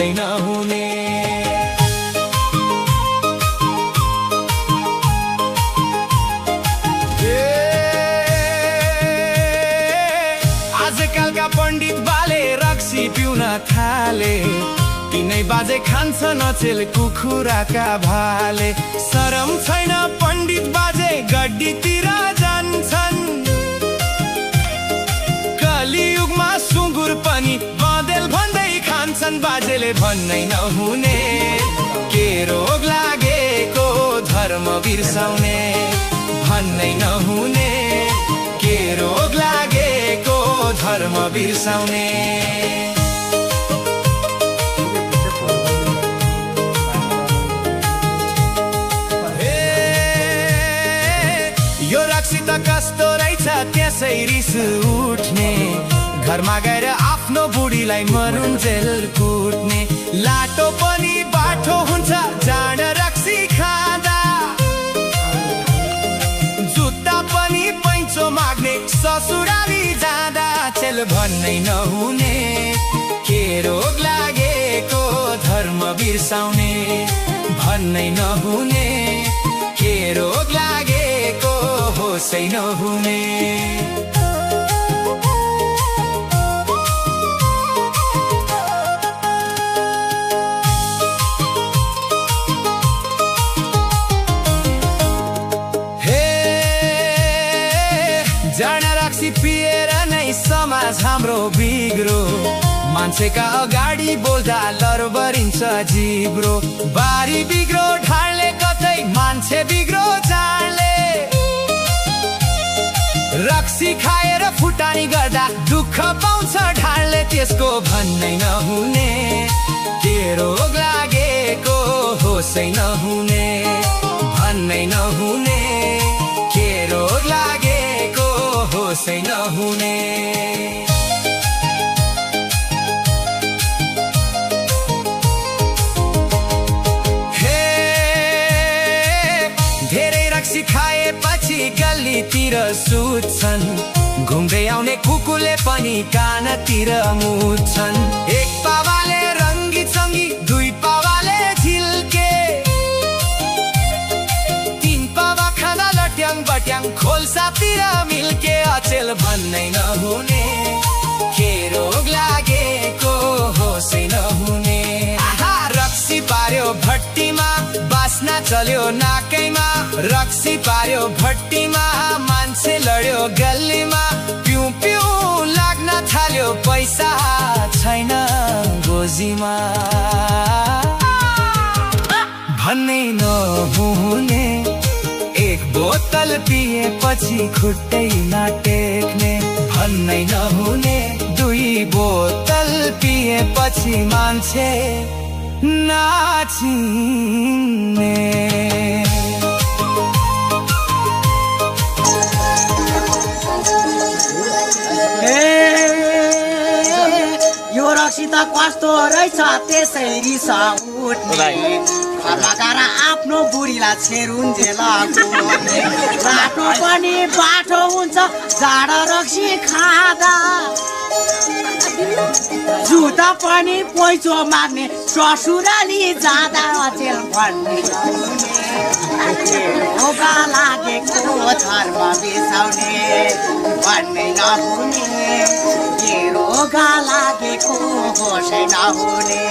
भन्नै नहुने। आजकलका पण्डित बाले रक्सी पिउन थाले, तिनै बाजे खान्छन् अचेल कुखुराका भाले। शरम छैन पण्डित बाजे गड्डीतिर जान्छन्, कलियुगमा सुँगुर पनि बँदेल भन्दै खान्छन्। बाजेले भन्नै नहुने, के रोग लागेको धर्म बिर्साउने। भन्नै नहुने, के रोग लागेको धर्म बिर्साउने। यो रक्सी त कस्तो रहेछ त्यसै रिस उठ्ने, घरमा गएर आफ्नो बुढीलाई मरुन्जेल कुट्ने। लाटो पनि बाठो हुन्छ जाँड रक्सी खाँदा, जुत्ता पनि पैँचो माग्ने ससुराली जाँदा। चेल भन्नै नहुने, के रोग लागेको धर्म बिर्साउने। भन्नै नहुने, के रोग लागेको होसै नहुने। जाँड रक्सी पिएर नै समाज हाम्रो बिग्रो, मान्छेका अगाडि बोल्दा लरबरिन्छ जिब्रो। बारी बिग्रो ढाडले कतै मान्छे बिग्रो जाँडले, रक्सी खाएर फुटानी गर्दा दुःख पाउँछ ढाडले। त्यसको भन्नै नहुने, के रोग लागेको होसै नहुने। भन्नै नहुने, के रोग लागेको होसै नहुने। खाएपछि गल्लीतिर सुत्छन्, घुम्दै आउने कुकुरले पनि कानतिर मुच्छन्। एक पावाले रङ्गी चङ्गी, दुई पावाले झिल्के, तीन पावा खाँदा लट्याङ बट्याङ खोल्सातिर मिल्के। अचेल भन्नै नहुने, के रोग लागेको होसै नहुने। रक्सी पार्यो भट्टीमा, बास्ना चल्यो नाकैमा। रक्सी पार्यो भट्टीमा, मान्छे लड्यो गल्लीमा। पिउ पिउ लाग्न थाल्यो पैसा छैन गोजीमा। भन्नै नहुने, एक बोतल पिएपछि खुट्टै नटेक्ने। भन्नै नहुने, दुई बोतल पिएपछि मान्छे नाचिने। यो रक्सी त कस्तो रहेछ त्यसै रिस उठ्ने, घरमा गएर आफ्नो बुढीलाई छेरुन्जेल कुट्ने। बाटो पनि बाठो हुन्छ जाँड रक्सी खाँदा, जुत्ता पनि पैँचो माग्ने ससुराली जाँदा। अचेल भन्नै नहुने, के रोग लागेको धर्म बिर्साउने। भन्नै नहुने, के रोग लागेको होसै नहुने।